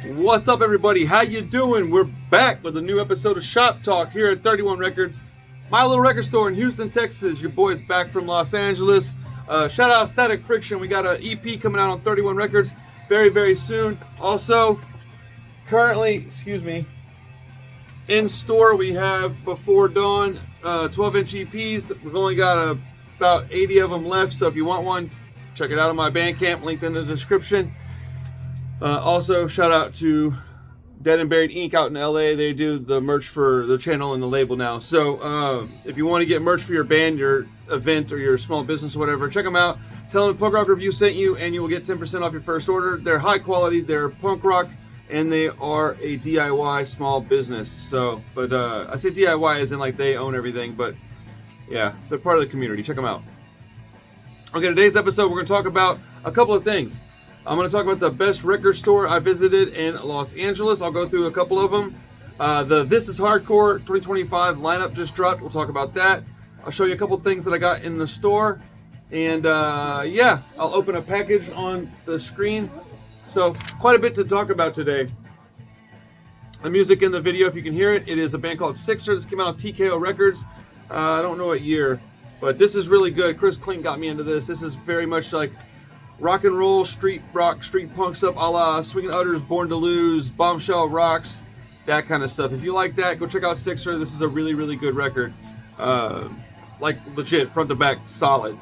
What's up, everybody? How you doing? We're back with a new episode of Shop Talk here at 31 Records, my little record store in Houston, Texas. Your boy's back from Los Angeles. Shout out Static Friction. We got an EP coming out on 31 Records very, very soon. Also, currently, in store we have Before Dawn 12-inch EPs. We've only got about 80 of them left, so if you want one, check it out on my Bandcamp, linked in the description. Also, shout out to Dead and Buried Inc. out in LA. They do the merch for the channel and the label now. So if you want to get merch for your band, your event, or your small business or whatever, check them out. Tell them Punk Rock Review sent you, and you will get 10% off your first order. They're high quality, they're punk rock, and they are a DIY small business. So, but I say DIY as in like they own everything, but yeah, they're part of the community. Check them out. Okay, today's episode, we're going to talk about a couple of things. I'm going to talk about the best record store I visited in Los Angeles. I'll go through a couple of them. The This Is Hardcore 2025 lineup just dropped. We'll talk about that. I'll show you a couple of things that I got in the store. And yeah, I'll open a package on the screen. So quite a bit to talk about today. The music in the video, if you can hear it, it is a band called Sixer. This came out on TKO Records. I don't know what year, but this is really good. Chris Klink got me into this. This is very much like rock and roll, street rock, street punk stuff, a la Swingin' Utters, Born to Lose, Bombshell Rocks, that kind of stuff. If you like that, go check out Sixer. This is a really, really good record. Like legit, front to back, solid.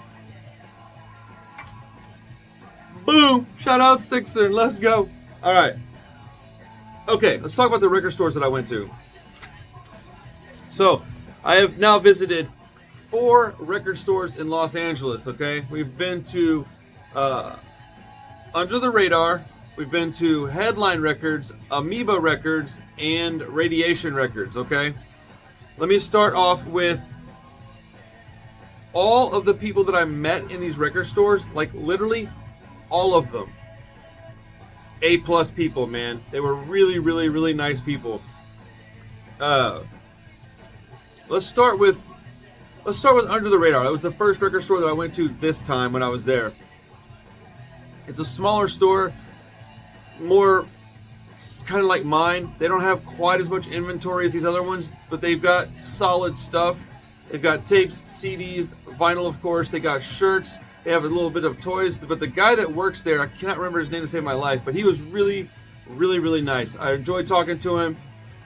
Boom! Shout out Sixer. Let's go. All right. Okay, let's talk about the record stores that I went to. So, I have now visited 4 record stores in Los Angeles, okay? We've been to Under the Radar, we've been to Headline Records, Amoeba Records, and Radiation Records, okay? Let me start off with all of the people that I met in these record stores, like literally all of them. A+ people, man. They were really, really, really nice people. Let's start with Under the Radar. That was the first record store that I went to this time when I was there. It's a smaller store, more kind of like mine. They don't have quite as much inventory as these other ones, but they've got solid stuff. They've got tapes, CDs, vinyl, of course. They got shirts. They have a little bit of toys. But the guy that works there, I cannot remember his name to save my life, but he was really, really, really nice. I enjoyed talking to him.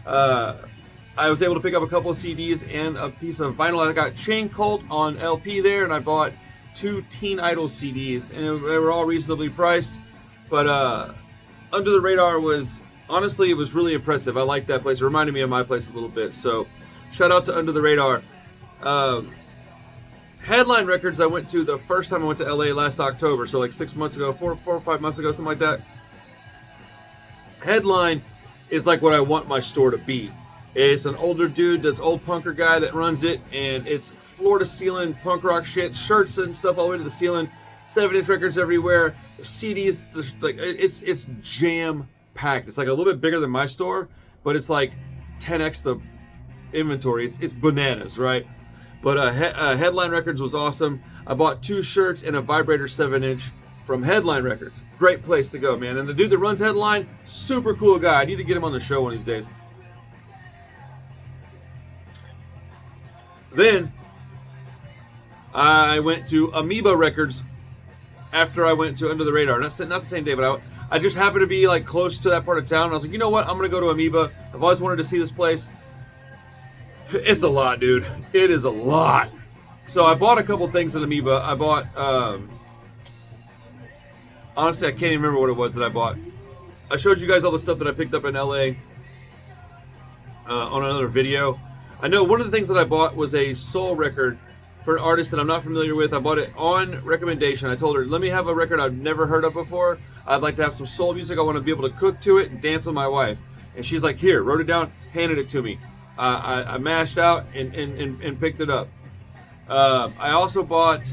I was able to pick up a couple of CDs and a piece of vinyl. I got Chain Cult on LP there, and I bought 2 Teen Idol CDs, and they were all reasonably priced. But Under the Radar was, honestly, it was really impressive. I liked that place. It reminded me of my place a little bit. So shout out to Under the Radar. Headline Records I went to the first time I went to LA last October, so like 6 months ago, 4 or 5 months ago, something like that. Headline is like what I want my store to be. It's an older dude, that's old punker guy that runs it, and it's floor to ceiling punk rock shit, shirts and stuff all the way to the ceiling, 7-inch records everywhere, CDs, like it's jam packed. It's like a little bit bigger than my store, but it's like 10x the inventory. It's bananas, right? But Headline Records was awesome. I bought 2 shirts and a vibrator 7-inch from Headline Records. Great place to go, man. And the dude that runs Headline, super cool guy. I need to get him on the show one of these days. Then I went to Amoeba Records after I went to Under the Radar. Not the same day, but I just happened to be like close to that part of town. And I was like, you know what? I'm going to go to Amoeba. I've always wanted to see this place. It's a lot, dude. It is a lot. So I bought a couple things at Amoeba. I bought, honestly, I can't even remember what it was that I bought. I showed you guys all the stuff that I picked up in LA on another video. I know one of the things that I bought was a soul record for an artist that I'm not familiar with. I bought it on recommendation. I told her, let me have a record I've never heard of before. I'd like to have some soul music. I want to be able to cook to it and dance with my wife. And she's like, here, wrote it down, handed it to me. I mashed out and picked it up. I also bought,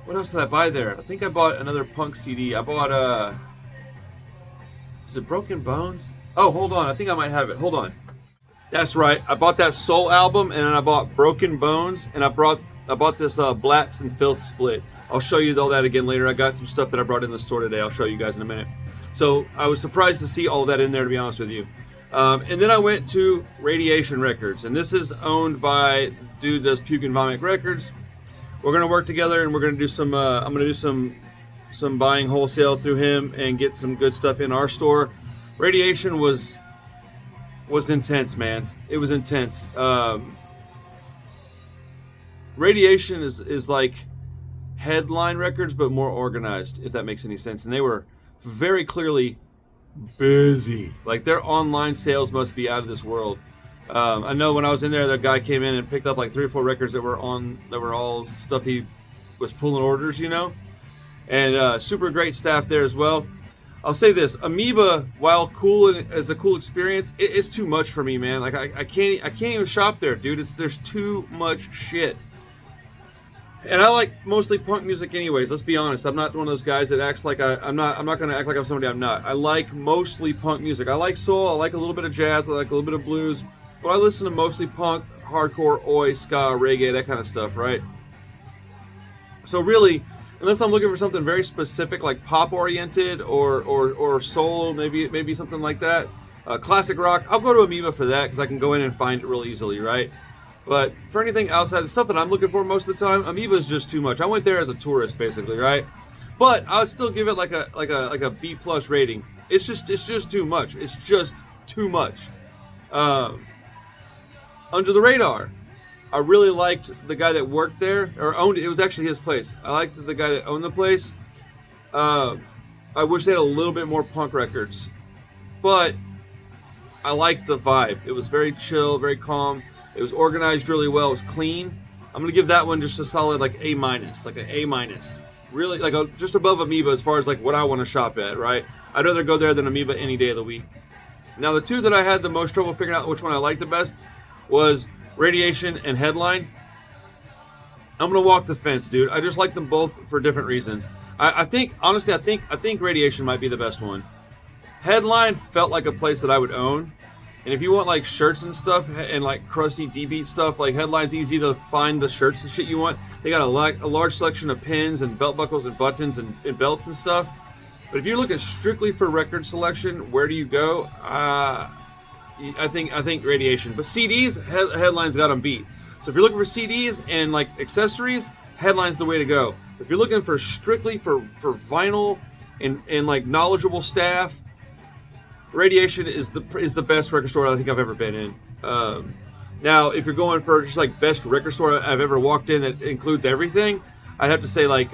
what else did I buy there? I think I bought another punk CD. I bought, is it Broken Bones? Oh, hold on. I think I might have it. Hold on. That's right. I bought that Soul album, and then I bought Broken Bones, and I bought this Blatz and Filth split. I'll show you all that again later. I got some stuff that I brought in the store today. I'll show you guys in a minute. So I was surprised to see all that in there, to be honest with you. And then I went to Radiation Records, and this is owned by dude that does Puke and Vomit Records. We're gonna work together, and we're gonna do some. I'm gonna do some buying wholesale through him and get some good stuff in our store. Radiation was intense, man. It was intense. Radiation is like Headline Records, but more organized, if that makes any sense. And they were very clearly busy. Like their online sales must be out of this world. I know when I was in there, that guy came in and picked up like 3 or 4 records that were all stuff he was pulling orders, you know. And super great staff there as well. I'll say this: Amoeba, while cool and as a cool experience, it's too much for me, man. Like I can't even shop there, dude. There's too much shit. And I like mostly punk music, anyways. Let's be honest. I'm not one of those guys that acts like I'm not gonna act like I'm somebody I'm not. I like mostly punk music. I like soul. I like a little bit of jazz. I like a little bit of blues. But I listen to mostly punk, hardcore, oi, ska, reggae, that kind of stuff, right? So really, unless I'm looking for something very specific, like pop-oriented or soul, maybe something like that, classic rock, I'll go to Amoeba for that because I can go in and find it real easily, right? But for anything outside of stuff that I'm looking for most of the time, Amoeba is just too much. I went there as a tourist, basically, right? But I would still give it like a B+ rating. It's just too much. It's just too much. Under the Radar, I really liked the guy that worked there, or owned it. It was actually his place. I liked the guy that owned the place. I wish they had a little bit more punk records. But I liked the vibe. It was very chill, very calm. It was organized really well. It was clean. I'm going to give that one just a solid like A-, like an A-. Really, like just above Amoeba as far as like what I want to shop at, right? I'd rather go there than Amoeba any day of the week. Now, the two that I had the most trouble figuring out which one I liked the best was Radiation and Headline. I'm gonna walk the fence, dude. I just like them both for different reasons. I think honestly, I think Radiation might be the best one. Headline felt like a place that I would own, and if you want like shirts and stuff and like crusty D-beat stuff, like Headline's easy to find the shirts and shit you want. They got a large selection of pins and belt buckles and buttons and belts and stuff. But if you're looking strictly for record selection, where do you go? I think Radiation, but CDs, Headline's got them beat. So if you're looking for CDs and like accessories, Headline's the way to go. If you're looking for strictly for vinyl and like knowledgeable staff, Radiation is the best record store I think I've ever been in. Now, if you're going for just like best record store I've ever walked in that includes everything, I'd have to say like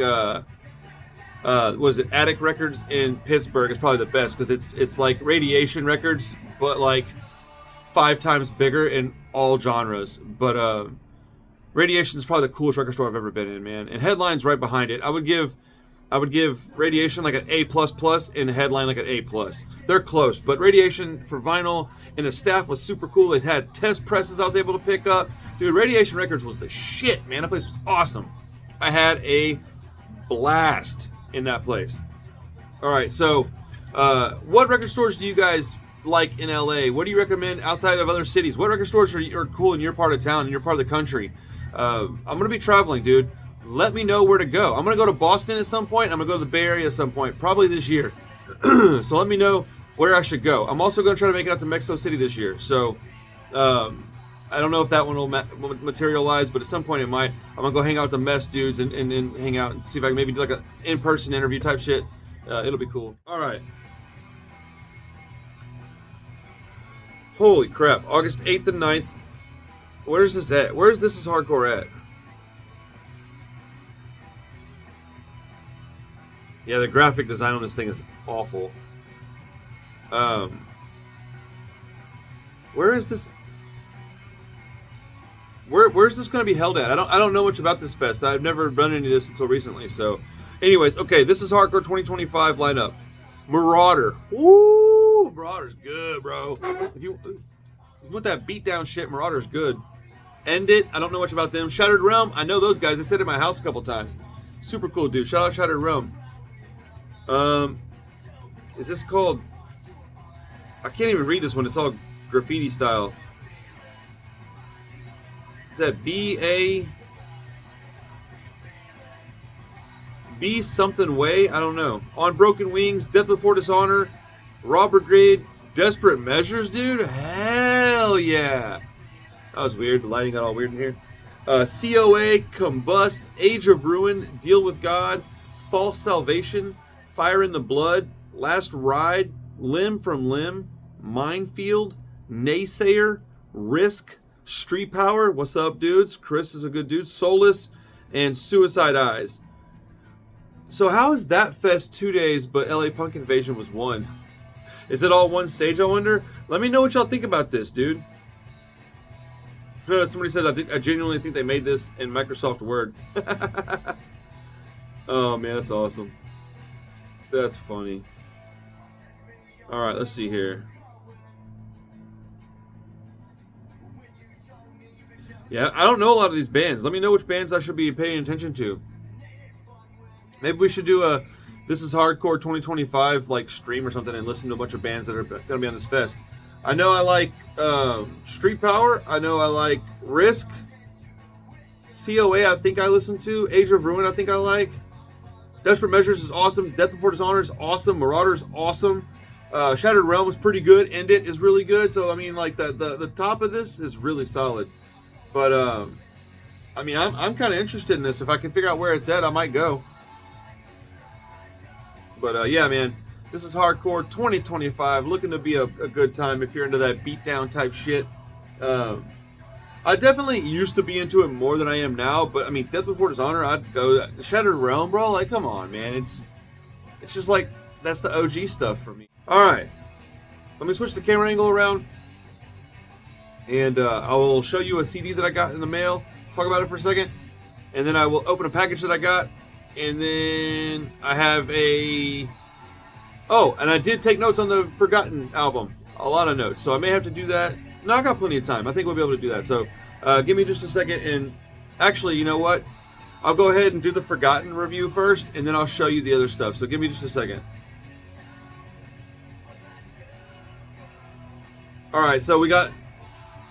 was it Attic Records in Pittsburgh is probably the best because it's like Radiation Records, but like 5 times bigger in all genres. But Radiation is probably the coolest record store I've ever been in, man. And Headline's right behind it. I would give Radiation like an A++ and Headline like an A+. They're close, but Radiation for vinyl and the staff was super cool. They had test presses I was able to pick up. Dude, Radiation Records was the shit, man. That place was awesome. I had a blast in that place. All right, so what record stores do you guys like in LA? What do you recommend outside of other cities? What record stores are cool in your part of town, in your part of the country? I'm going to be traveling, dude. Let me know where to go. I'm going to go to Boston at some point. I'm going to go to the Bay Area at some point, probably this year. So let me know where I should go. I'm also going to try to make it out to Mexico City this year. So I don't know if that one will materialize, but at some point it might. I'm going to go hang out with the mess dudes and hang out and see if I can maybe do like an in-person interview type shit. It'll be cool. All right. Holy crap. August 8th and 9th. Where's this at? Where's This Is Hardcore at? Yeah, the graphic design on this thing is awful. Where is this? Where's this going to be held at? I don't know much about this fest. I've never done any of this until recently. So, anyways, okay, This Is Hardcore 2025 lineup. Marauder. Woo! Marauder's good, bro. If you want that beatdown shit, Marauder's good. End It. I don't know much about them. Shattered Realm. I know those guys. They stayed at my house a couple times. Super cool, dude. Shout out Shattered Realm. Is this called? I can't even read this one. It's all graffiti style. Is that Be Something Way, I don't know. On Broken Wings, Death Before Dishonor, Raw Brigade, Desperate Measures, dude. Hell yeah. That was weird. The lighting got all weird in here. COA, Combust, Age of Ruin, Deal with God, False Salvation, Fire in the Blood, Last Ride, Limb from Limb, Minefield, Naysayer, Risk, Street Power, what's up, dudes? Chris is a good dude. Solace, and Suicide Eyes. So how is that fest 2 days, but LA Punk Invasion was one? Is it all one stage, I wonder? Let me know what y'all think about this, dude. Somebody said, I genuinely think they made this in Microsoft Word. Oh, man, that's awesome. That's funny. All right, let's see here. Yeah, I don't know a lot of these bands. Let me know which bands I should be paying attention to. Maybe we should do a This Is Hardcore 2025 like stream or something and listen to a bunch of bands that are going to be on this fest. I know I like Street Power. I know I like Risk. COA I think I listen to. Age of Ruin I think I like. Desperate Measures is awesome. Death Before Dishonor is awesome. Marauder is awesome. Shattered Realm is pretty good. End It is really good. So, I mean, like, the top of this is really solid. But, I mean, I'm kind of interested in this. If I can figure out where it's at, I might go. But, yeah, man. This is Hardcore 2025. Looking to be a good time if you're into that beatdown type shit. I definitely used to be into it more than I am now. But, I mean, Death Before Dishonor, I'd go. Shattered Realm, bro. Like, come on, man. It's just like, that's the OG stuff for me. Alright. Let me switch the camera angle around. And I will show you a CD that I got in the mail. Talk about it for a second. And then I will open a package that I got. And then I have a... Oh, and I did take notes on the Forgotten album. A lot of notes. So I may have to do that. No, I got plenty of time. I think we'll be able to do that. So give me just a second. And actually, you know what? I'll go ahead and do the Forgotten review first. And then I'll show you the other stuff. So give me just a second. Alright, so we got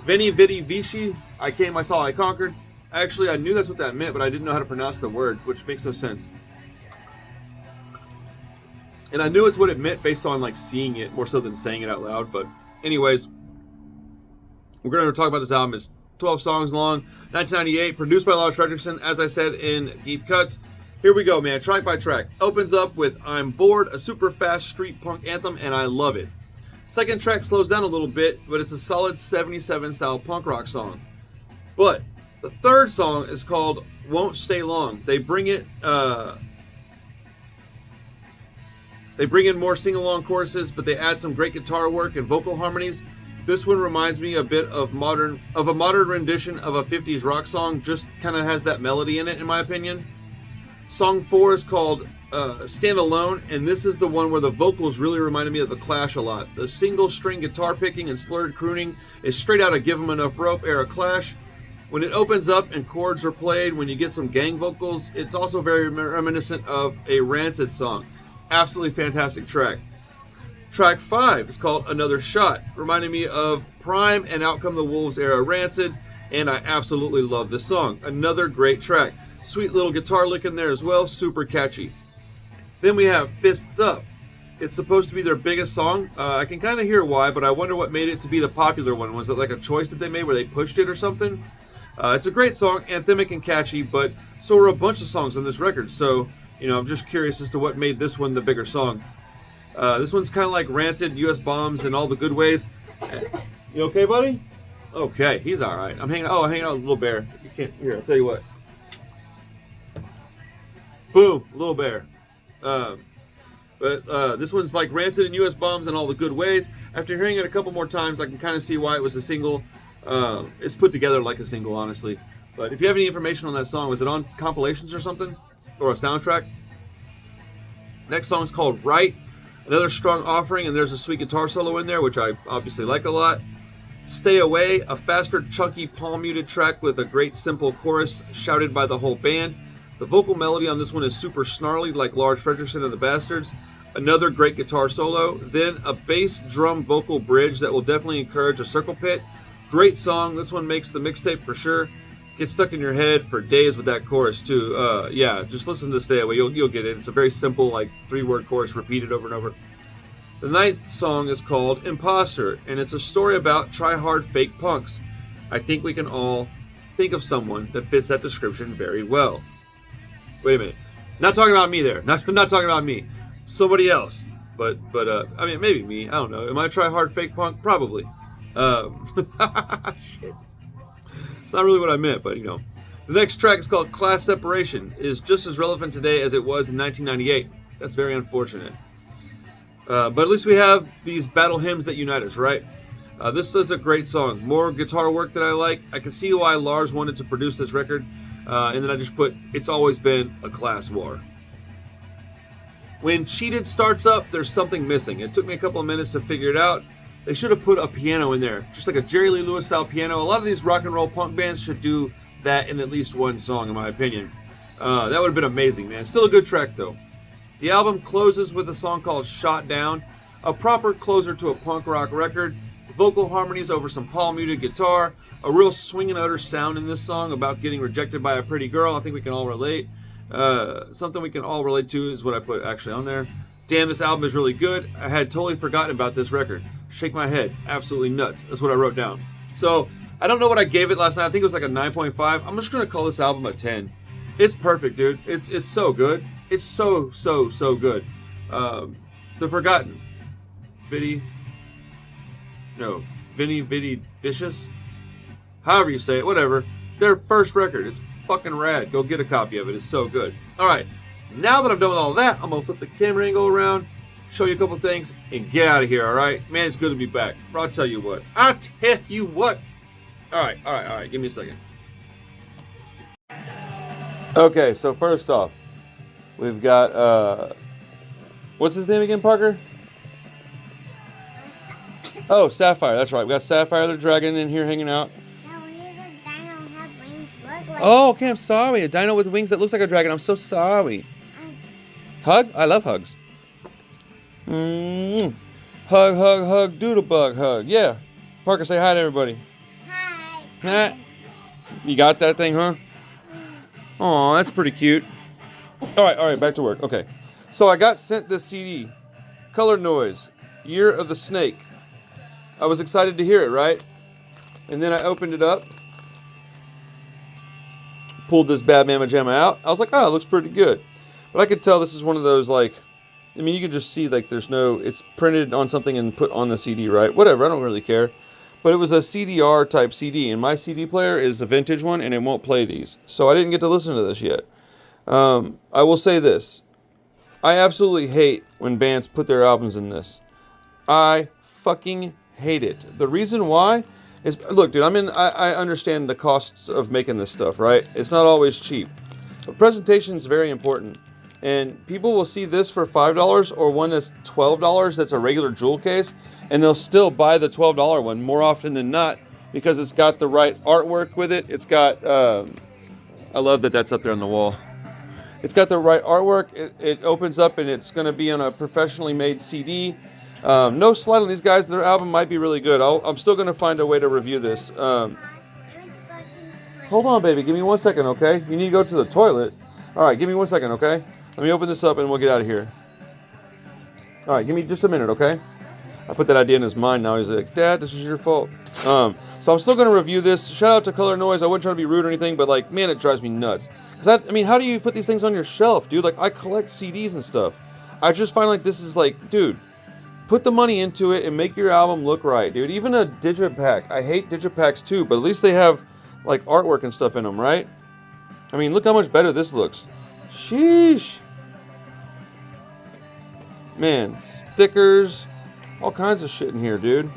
Veni Vidi Vici. I Came, I Saw, I Conquered. Actually, I knew that's what that meant, but I didn't know how to pronounce the word, which makes no sense. And I knew it's what it meant based on like seeing it more so than saying it out loud. But anyways, we're going to talk about this album. It's 12 songs long, 1998, produced by Lars Fredriksson, as I said, in deep cuts. Here we go, man, track by track. Opens up with I'm Bored, a super fast street punk anthem, and I love it. Second track slows down a little bit, but it's a solid 77 style punk rock song. But the third song is called Won't Stay Long. They bring in more sing-along choruses, but they add some great guitar work and vocal harmonies. This one reminds me a bit of a modern rendition of a 50s rock song, just kind of has that melody in it, in my opinion. Song 4 is called Stand Alone, and this is the one where the vocals really reminded me of The Clash a lot. The single string guitar picking and slurred crooning is straight out of Give 'Em Enough Rope era Clash. When it opens up and chords are played, when you get some gang vocals, it's also very reminiscent of a Rancid song. Absolutely fantastic track. Track 5 is called Another Shot, reminding me of Prime and Out Come the Wolves era Rancid, and I absolutely love this song. Another great track. Sweet little guitar lick in there as well, super catchy. Then we have Fists Up. It's supposed to be their biggest song. I can kind of hear why, but I wonder what made it to be the popular one. Was it like a choice that they made where they pushed it or something? It's a great song, anthemic and catchy, but so are a bunch of songs on this record. So, you know, I'm just curious as to what made this one the bigger song. This one's kind of like Rancid, US Bombs, and All the Good Ways. You okay, buddy? Okay, he's all right. I'm hanging out with Little Bear. You can't hear. I'll tell you what. Boom, Little Bear. But this one's like Rancid and US Bombs and All the Good Ways. After hearing it a couple more times, I can kind of see why it was a single. It's put together like a single, honestly. But if you have any information on that song, was it on compilations or something? Or a soundtrack? Next song's called Right. Another strong offering, and there's a sweet guitar solo in there, which I obviously like a lot. Stay Away, a faster, chunky, palm-muted track with a great, simple chorus shouted by the whole band. The vocal melody on this one is super snarly, like Lars Fredriksson and the Bastards. Another great guitar solo. Then a bass drum vocal bridge that will definitely encourage a circle pit. Great song. This one makes the mixtape for sure. get stuck in your head for days with that chorus too. Yeah, just listen to Stay Away. You'll get it. It's a very simple, like 3-word chorus repeated over and over. The 9th song is called Imposter, and it's a story about try-hard fake punks. I think we can all think of someone that fits that description very well. Wait a minute. Not talking about me there. Not talking about me. Somebody else. But I mean, maybe me. I don't know. Am I a try-hard fake punk? Probably. Shit. It's not really what I meant, but you know. The next track is called Class Separation. It is just as relevant today as it was in 1998. That's very unfortunate. But at least we have these battle hymns that unite us, right? This is a great song. More guitar work that I like. I can see why Lars wanted to produce this record. And then I just put, it's always been a class war. When Cheated starts up, there's something missing. It took me a couple of minutes to figure it out. They should have put a piano in there, just like a Jerry Lee Lewis style piano. A lot of these rock and roll punk bands should do that in at least one song, in my opinion. That would have been amazing, man. Still a good track, though. The album closes with a song called Shot Down, a proper closer to a punk rock record. Vocal harmonies over some palm-muted guitar, a real swing and utter sound in this song about getting rejected by a pretty girl. I think we can all relate. Something we can all relate to is what I put actually on there. Damn, this album is really good. I had totally forgotten about this record. Shake my head. Absolutely nuts. That's what I wrote down. So, I don't know what I gave it last night. I think it was like a 9.5. I'm just going to call this album a 10. It's perfect, dude. It's so good. It's so good. The Forgotten. Vinny Vicious? However you say it, whatever. Their first record is fucking rad. Go get a copy of it. It's so good. Alright, now that I'm done with all that, I'm going to flip the camera angle around, show you a couple things, and get out of here, alright? Man, it's good to be back. But I'll tell you what. Alright. Give me a second. Okay, so first off, we've got, what's his name again, Parker? Oh, Sapphire, that's right. We got Sapphire the Dragon in here hanging out. Yeah, we need a dino have wings look like. Oh, okay, I'm sorry. A dino with wings that looks like a dragon. I'm so sorry. Hug? I love hugs. Hug, doodlebug hug. Yeah. Parker, say hi to everybody. Hi. You got that thing, huh? Aw, that's pretty cute. All right, back to work. Okay. So I got sent this CD, Color Noise, Year of the Snake. I was excited to hear it, right? And then I opened it up, pulled this bad mamma jamma out. I was like, oh, it looks pretty good. But I could tell this is one of those, like, I mean, you can just see, like, there's no, it's printed on something and put on the CD, right? Whatever, I don't really care. But it was a CDR type CD, and my CD player is a vintage one, and it won't play these. So I didn't get to listen to this yet. I will say this. I absolutely hate when bands put their albums in this. I fucking hate it. The reason why is, look, dude, I understand the costs of making this stuff, right? It's not always cheap. But presentation is very important. And people will see this for $5 or one that's $12 that's a regular jewel case, and they'll still buy the $12 one more often than not because it's got the right artwork with it. It's got, I love that that's up there on the wall. It's got the right artwork. It opens up and it's going to be on a professionally made CD. No slight on these guys. Their album might be really good. I'm still going to find a way to review this. Hold on, baby. Give me 1 second, okay? You need to go to the toilet. All right, give me 1 second, okay? Let me open this up and we'll get out of here. All right, give me just a minute, okay? I put that idea in his mind now. He's like, Dad, this is your fault. So I'm still going to review this. Shout out to Color Noise. I wasn't trying to be rude or anything, but, like, man, it drives me nuts. Because, I mean, how do you put these things on your shelf, dude? Like, I collect CDs and stuff. I just find, like, this is, like, dude, put the money into it and make your album look right, dude. Even a digipack. I hate digipacks, too, but at least they have, like, artwork and stuff in them, right? I mean, look how much better this looks. Sheesh. Man, stickers, all kinds of shit in here, dude.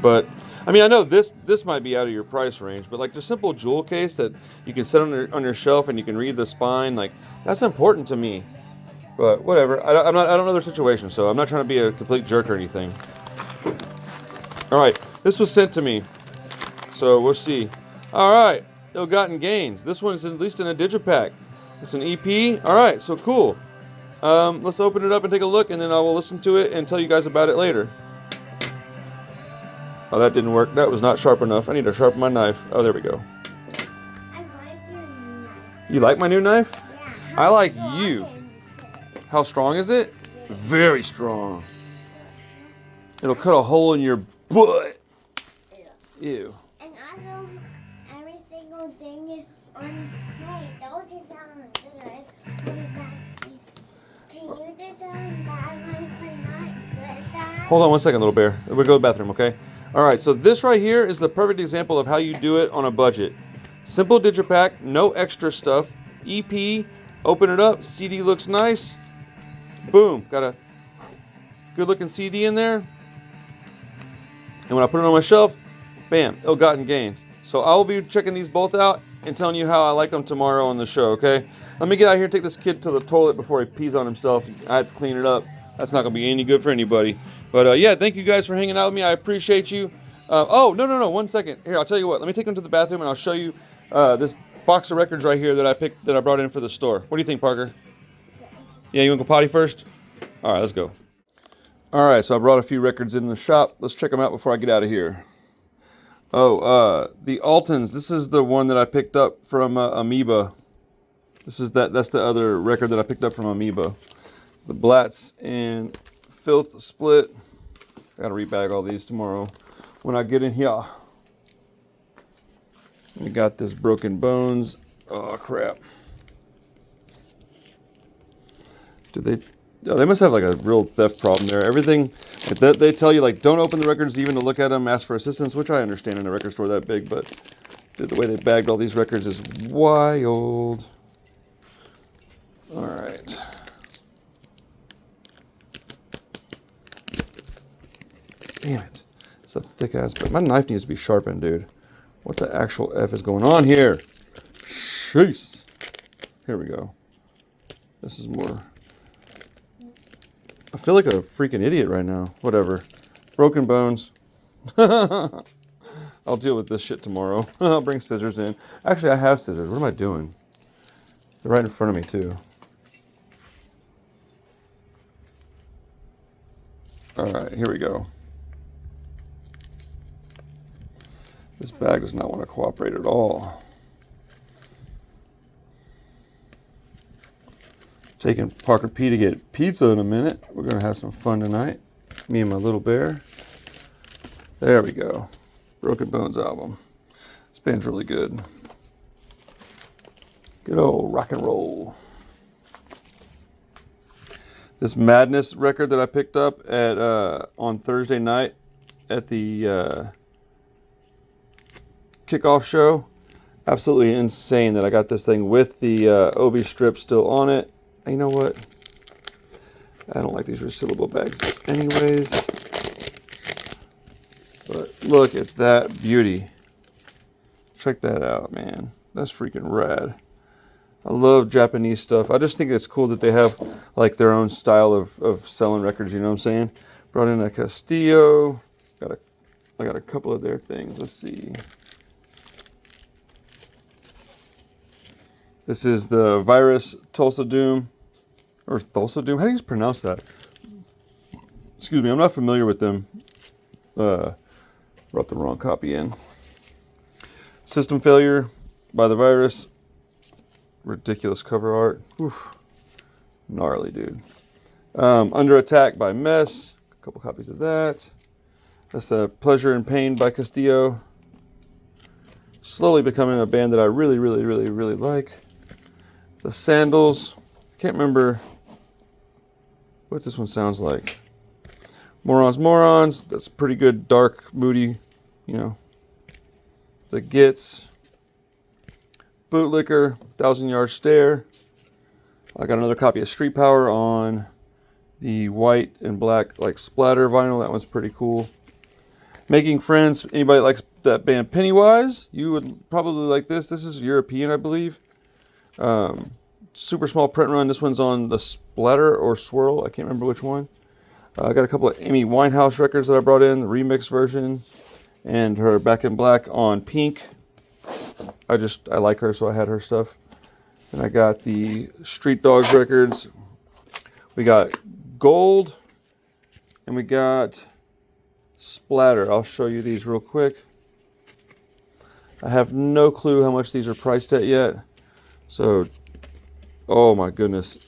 But, I mean, I know this might be out of your price range, but like the simple jewel case that you can set on your shelf and you can read the spine, like, that's important to me. But whatever, I don't know their situation, so I'm not trying to be a complete jerk or anything. All right, this was sent to me, so we'll see. All right, Ill-Gotten Gains. This one's at least in a digipack. It's an EP. All right, so cool. Let's open it up and take a look, and then I will listen to it and tell you guys about it later. Oh, that didn't work. That was not sharp enough. I need to sharpen my knife. Oh, there we go. I like your knife. You like my new knife? Yeah. I like How you. strong is it? How strong is it? Very strong. It'll cut a hole in your butt. Ew. And also, every single thing is on. Hey, don't do that on cigarettes. Can you do that on bad ones for not good that? Hold on one second, little bear. We'll go to the bathroom, okay? All right, so this right here is the perfect example of how you do it on a budget. Simple digipack, no extra stuff. EP, open it up, CD looks nice. Boom, got a good looking CD in there. And when I put it on my shelf, bam, ill-gotten gains. So I will be checking these both out and telling you how I like them tomorrow on the show, okay? Let me get out here and take this kid to the toilet before he pees on himself. I have to clean it up. That's not going to be any good for anybody. But yeah, thank you guys for hanging out with me. I appreciate you. Oh, no, 1 second. Here, I'll tell you what. Let me take him to the bathroom and I'll show you this box of records right here that I brought in for the store. What do you think, Parker? Yeah, you want to go potty first? All right, let's go. All right, so I brought a few records in the shop. Let's check them out before I get out of here. Oh, the Altons. This is the one that I picked up from Amoeba. That's the other record that I picked up from Amoeba. The Blatz and Filth split. I gotta rebag all these tomorrow when I get in here. We got this Broken Bones. Oh crap. They must have like a real theft problem there. Everything they tell you, like, don't open the records even to look at them, ask for assistance, which I understand in a record store that big, but the way they bagged all these records is wild. All right. Damn it. It's a thick ass, but my knife needs to be sharpened, dude. What the actual F is going on here? Jeez. Here we go. This is more. I feel like a freaking idiot right now. Whatever. Broken Bones. I'll deal with this shit tomorrow. I'll bring scissors in. Actually, I have scissors. What am I doing? They're right in front of me, too. All right, here we go. This bag does not want to cooperate at all. Taking Parker P to get pizza in a minute. We're going to have some fun tonight. Me and my little bear. There we go. Broken Bones album. This band's really good. Good old rock and roll. This Madness record that I picked up at on Thursday night at the kickoff show. Absolutely insane that I got this thing with the Obi strip still on it. You know what? I don't like these resealable bags anyways. But look at that beauty. Check that out, man. That's freaking rad. I love Japanese stuff. I just think it's cool that they have like their own style of selling records, you know what I'm saying? Brought in a Castillo. I got a couple of their things. Let's see. This is the Virus Tulsa Doom. Or Tulsa Doom? How do you pronounce that? Excuse me, I'm not familiar with them. Brought the wrong copy in. System Failure by the Virus. Ridiculous cover art. Oof. Gnarly, dude. Under Attack by Mess. A couple copies of that. That's Pleasure and Pain by Castillo. Slowly becoming a band that I really, really, really, really like. The Sandals. Can't remember what this one sounds like. Morons. That's pretty good, dark, moody, you know. The Gits. Bootlicker, 1,000-Yard Stare. I got another copy of Street Power on the white and black like splatter vinyl. That one's pretty cool. Making Friends. Anybody that likes that band Pennywise, you would probably like this. This is European, I believe. Super small print run. This one's on the Splatter or Swirl. I can't remember which one. I got a couple of Amy Winehouse records that I brought in, the remix version, and her Back in Black on Pink. I like her, so I had her stuff. And I got the Street Dogs records. We got Gold, and we got splatter. I'll show you these real quick. I have no clue how much these are priced at yet. So, oh my goodness.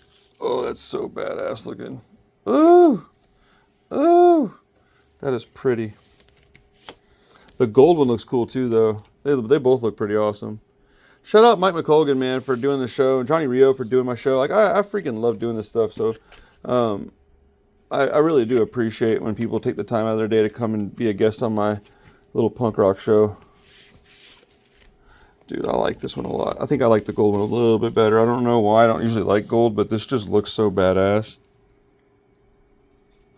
Oh, that's so badass looking. Ooh. Ooh. That is pretty. The gold one looks cool too, though. They both look pretty awesome. Shout out Mike McColgan, man, for doing the show. And Johnny Rio for doing my show. Like, I freaking love doing this stuff. So, I really do appreciate when people take the time out of their day to come and be a guest on my little punk rock show. Dude, I like this one a lot. I think I like the gold one a little bit better. I don't know why. I don't usually like gold, but this just looks so badass.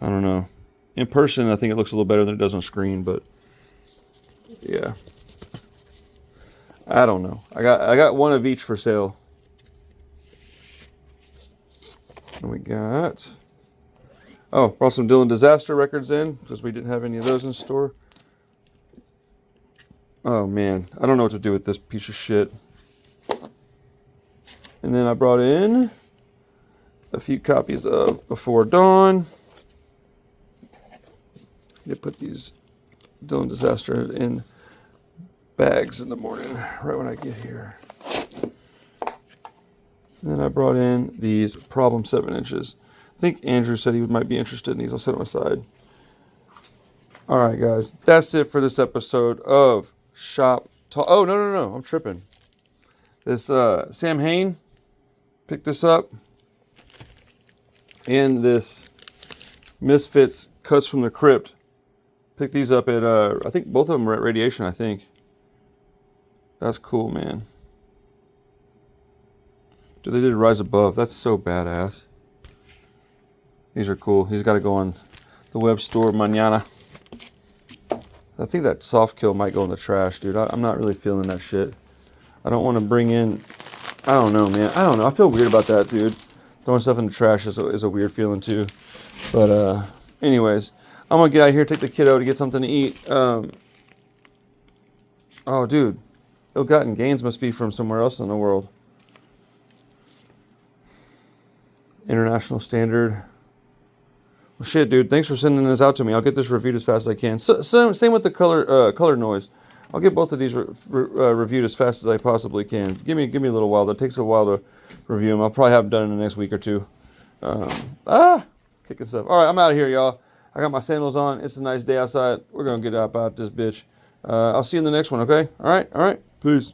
I don't know. In person, I think it looks a little better than it does on screen, but yeah. I don't know. I got one of each for sale. And we got... Oh, brought some Dylan Disaster records in because we didn't have any of those in store. Oh man, I don't know what to do with this piece of shit. And then I brought in a few copies of Before Dawn. You put these Dylan Disaster in bags in the morning, right when I get here. And then I brought in these Problem 7 inches. I think Andrew said he might be interested in these. I'll set them aside. All right, guys. That's it for this episode of Shop Talk. Oh, no. I'm tripping. This Sam Hain picked this up. And this Misfits Cuts from the Crypt. Picked these up at, I think both of them were at Radiation, I think. That's cool, man. Dude, they did Rise Above. That's so badass. These are cool. He's got to go on the web store mañana. I think that soft kill might go in the trash, dude. I'm not really feeling that shit. I don't want to bring in... I don't know, man. I don't know. I feel weird about that, dude. Throwing stuff in the trash is a weird feeling, too. But, anyways. I'm going to get out of here, take the kiddo to get something to eat. Oh, dude. Ill-Gotten Gains must be from somewhere else in the world. International Standard. Well, shit, dude. Thanks for sending this out to me. I'll get this reviewed as fast as I can. Same with the color noise. I'll get both of these reviewed as fast as I possibly can. Give me a little while. That takes a while to review them. I'll probably have them done in the next week or two. Kicking stuff. All right, I'm out of here, y'all. I got my sandals on. It's a nice day outside. We're gonna get up out this bitch. I'll see you in the next one. Okay. All right. Peace.